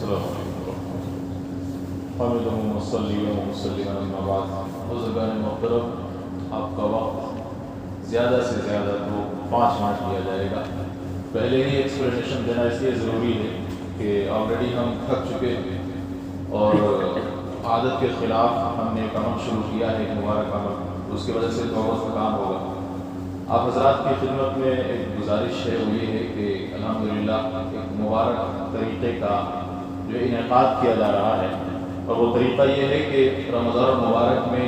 अस्सलामु अलैकुम बुज़ुर्गान मोहतरम, आपका वक्त ज़्यादा से ज़्यादा तो 5 मिनट लिया जाएगा। पहले ही एक्सप्लेनेशन देना इसलिए ज़रूरी है कि ऑलरेडी हम थक चुके हैं और आदत के ख़िलाफ़ हमने एक अमल शुरू किया है, एक मुबारक अमल, उसकी वजह से तौबा का काम होगा। आप हज़रात की खिदमत में एक गुजारिश है, वो ये है कि अल्हम्दुलिल्लाह एक मुबारक तरीक़े का जो इनेक़ाद किया जा रहा है, और वो तरीक़ा ये है कि रमज़ान मुबारक में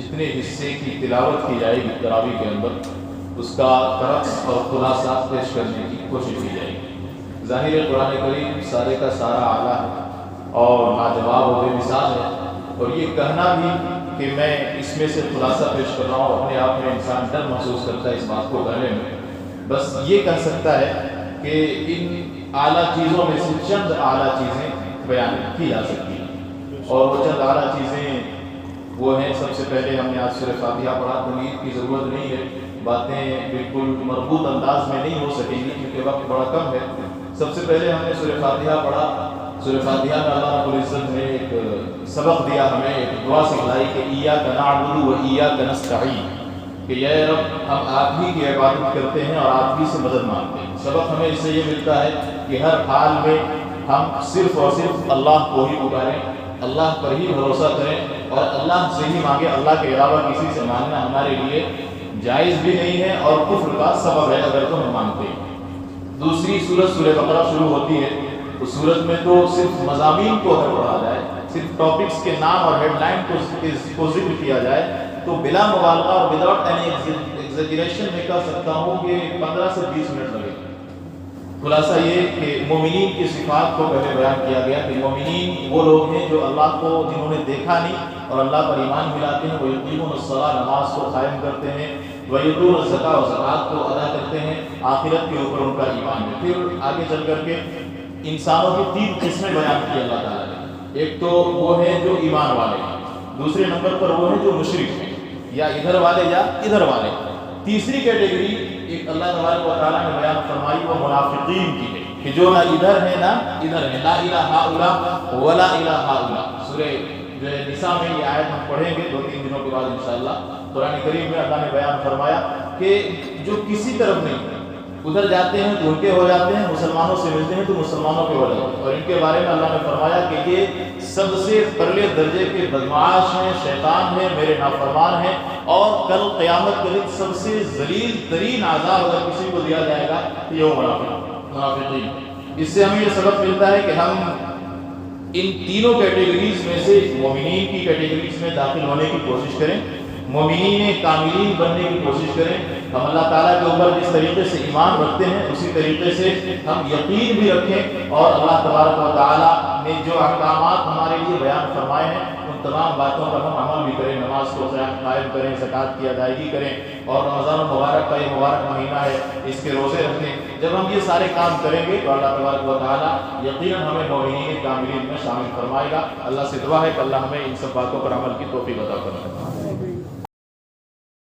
जितने हिस्से की तिलावत की जाएगी तरावी के अंदर, उसका तरक़्स और खुलासा पेश करने की कोशिश की जाएगी। ज़ाहिर कुरान करीम सारे का सारा आला है और लाजवाब और बेमिसाल है, और ये कहना भी कि मैं इसमें से खुलासा पेश कर रहा हूँ, अपने आप में इंसान डर महसूस करता है इस बात को कहने में। बस ये कह सकता है कि इन आला चीज़ों में से चंद आला चीज़ें बयान की जा सकती हैं, और वो चंद आला चीज़ें वो हैं। सबसे पहले हमने आज सूरह फातिहा पढ़ा, तमहीद की ज़रूरत नहीं है, बातें बिल्कुल मरबूत अंदाज में नहीं हो सकेंगी क्योंकि वक्त बड़ा कम है। सबसे पहले हमने सूरह फातिहा पढ़ा। सूरह फातिहा में अल्लाह रब्बुल इज़्ज़त ने एक सबक दिया, हमें एक दुआ सिखलाई कि इय्याका नअबुदु व इय्याका नस्तईन, कि या रब हम आप ही की इबादत करते हैं और आप ही से मदद मांगते हैं। सबक हमें इससे ये मिलता है कि हर हाल में हम सिर्फ़ और सिर्फ अल्लाह को ही पुकारें, अल्लाह पर ही भरोसा करें और अल्लाह से ही मांगे। अल्लाह के अलावा किसी से मांगना हमारे लिए जायज़ भी नहीं है और कुफ्र का सबब है अगर तो हम मांगते हैं। दूसरी सूरत सूरह बकरा शुरू होती है, उस सूरत में तो सिर्फ मज़ामीन को अगर पढ़ा जाए, सिर्फ टॉपिक्स के नाम और हेडलाइन को जिक्र किया जाए, तो बिला मुबालगा और विदाउट एनी एग्ज़ैजरेशन में कह सकता हूँ कि 15 से 20 मिनट लगेगा। खुलासा ये कि मोमिनीन की सिफ़ात को पहले बयान किया गया कि मोमिनीन वो लोग हैं जो अल्लाह को जिन्होंने देखा नहीं और अल्लाह पर ईमान मिलाते हैं, वो युक़ीमूनस्सलाह, नमाज को कायम करते हैं, व युतून ज़कात, और ज़कात को अदा करते हैं, आखिरत के ऊपर उनका ईमान है। फिर आगे चल करके इंसानों की 3 किस्में बयान की अल्लाह ताला ने। एक तो वो है जो ईमान वाले हैं, दूसरे नंबर पर वो है जो मुशरिक हैं, या इधर वाले या इधर वाले। तीसरी कैटेगरी एक अल्लाह तबारक व तआला ने बयान फरमाई वो मुनाफिकीन की है कि जो ना इधर है ना इधर है, ला इलाहा हाउला वला इलाहा हाउला। सूरह जो है निसा में ये आयत हम पढ़ेंगे 2-3 दिनों के बाद इंशाअल्लाह। कुरान करीम में अल्लाह ने बयान फरमाया कि जो किसी तरफ नहीं, उधर जाते हैं तो उनके हो जाते हैं, मुसलमानों से मिलते हैं तो मुसलमानों के हो जाते हैं। और इनके बारे में अल्लाह ने फरमाया कि ये सबसे परले दर्जे के बदमाश हैं, शैतान हैं, मेरे नाफरमान हैं, और कल क़यामत के दिन सबसे ज़लील तरीन आज़ाब अगर किसी को दिया जाएगा तो ये मुनाफिकीन। इससे हमें ये सबक मिलता है कि हम इन तीनों कैटेगरीज में से मोमिनीन की कैटेगरीज में दाखिल होने की कोशिश करें, मोमिनीन कामिलीन बनने की कोशिश करें। हम अल्लाह ताला के ऊपर जिस तरीके से ईमान रखते हैं उसी तरीके से हम यकीन भी रखें, और अल्लाह तबारक व तआला ने जो अहकामात हमारे लिए बयान फरमाए हैं उन तमाम बातों पर हम अमल भी करें, नमाज को कायम करें, ज़कात की अदायगी करें, और रमज़ान मुबारक का ये मुबारक महीना है, इसके रोज़े रखें। जब हम ये सारे काम करेंगे तो अल्लाह तबारक व तआला यकीनन हमें मोमिनीन कामिलीन में शामिल फरमाएगा। अल्लाह से दुआ है कि अल्लाह हमें इन सब बातों पर अमल की तौफीक अता फरमाए।